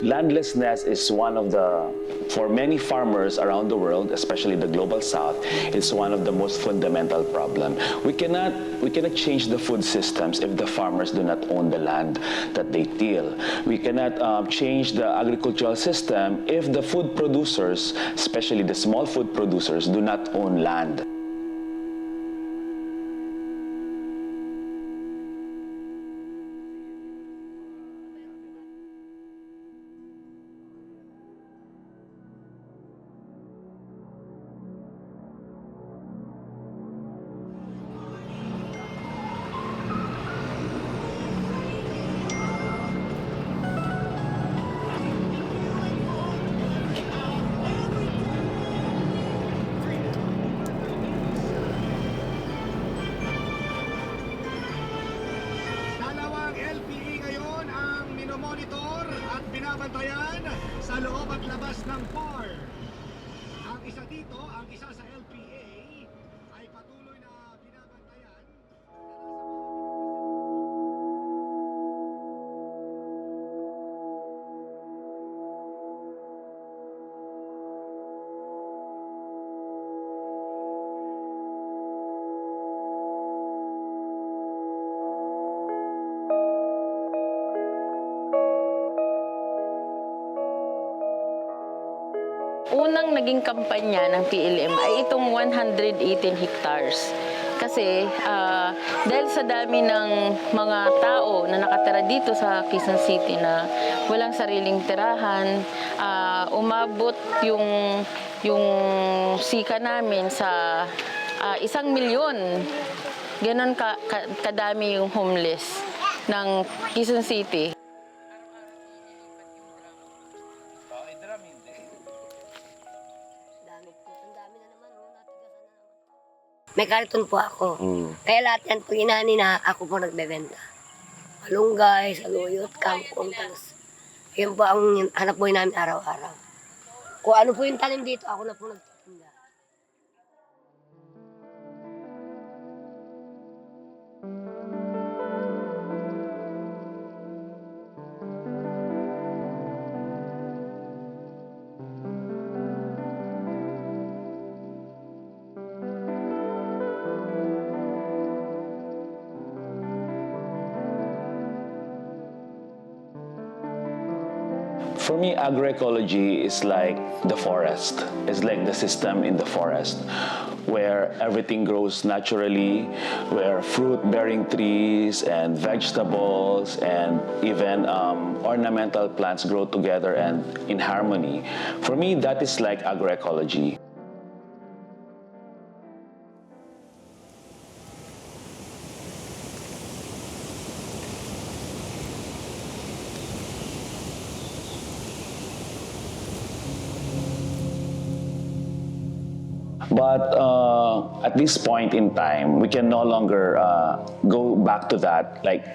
Landlessness is one of for many farmers around the world, especially the global south, it's one of the most fundamental problems. We cannot change the food systems if the farmers do not own the land that they till. We cannot change the agricultural system if the food producers, especially the small food producers, do not own land. Monitor at binabantayan sa loob at labas ng farm. Ang isa dito, ang isa sa LPA ay patuloy na binabantayan. Unang naging kampanya ng PLM ay itong 118 hectares. Kasi dahil sa dami ng mga tao na nakatira dito sa Quezon City na walang sariling tirahan, umabot yung sika namin sa 1 milyon. Ganon kadami yung homeless ng Quezon City. May kariton po ako. Kaya lahat yan, pag inani na, ako po nagbebenta. Malunggay, saluyot, kangkong, talos. Yan po ang hanap po namin araw-araw. Kung ano po yung tanim dito, ako na po nagtitinda. For me, agroecology is like the forest. It's like the system in the forest where everything grows naturally, where fruit-bearing trees and vegetables and even ornamental plants grow together and in harmony. For me, that is like agroecology. But at this point in time, we can no longer go back to that. Like,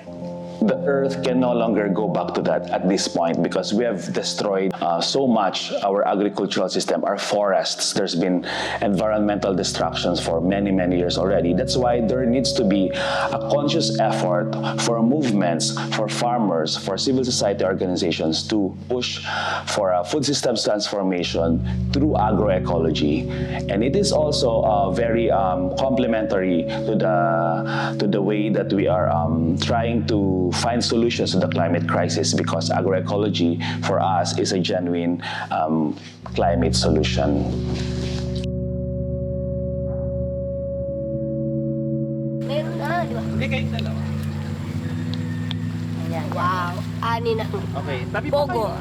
the earth can no longer go back to that at this point because we have destroyed so much our agricultural system, our forests. There's been environmental destructions for many, many years already. That's why there needs to be a conscious effort for movements, for farmers, for civil society organizations to push for a food systems transformation through agroecology. And it is also very complementary to the way that we are trying to find solutions to the climate crisis, because agroecology for us is a genuine climate solution. Meron na, di ba? Hindi kayong dalawa. Ayan, wow, ani na. Okay, tabi pa Bogo. kayo.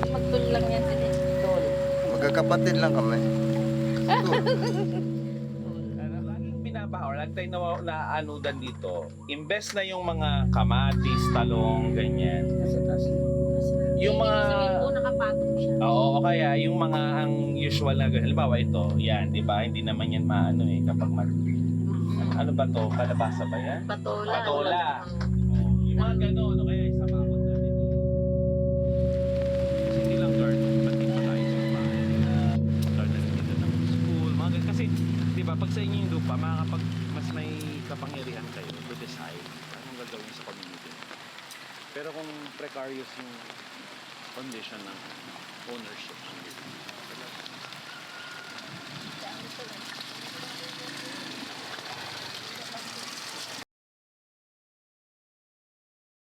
Magtul lang yan sila. Magkakapatid lang kami. Laging binabaha, lagi tayo naanudan dito. Imbes na yung mga kamatis, talong, ganyan. Yung mga... nakapatong siya. Oo, kaya yung mga ang usual na ganyan. Halimbawa ito, yan, di ba? Hindi naman yan maano eh, kapag ano ba to? Kalabasa ba yan? Patola. Patola. Oh, yung mga gano'n, no? Kaya isa bakot natin. Kasi hindi lang garden, pati pa tayo sa bahay. Garden dito ng school, mga ganyan. Kasi, di ba, pag sa inyo yung lupa, mas may kapangyarihan kayo to decide anong gagawin sa community. Pero kung precarious yung condition ng ownership.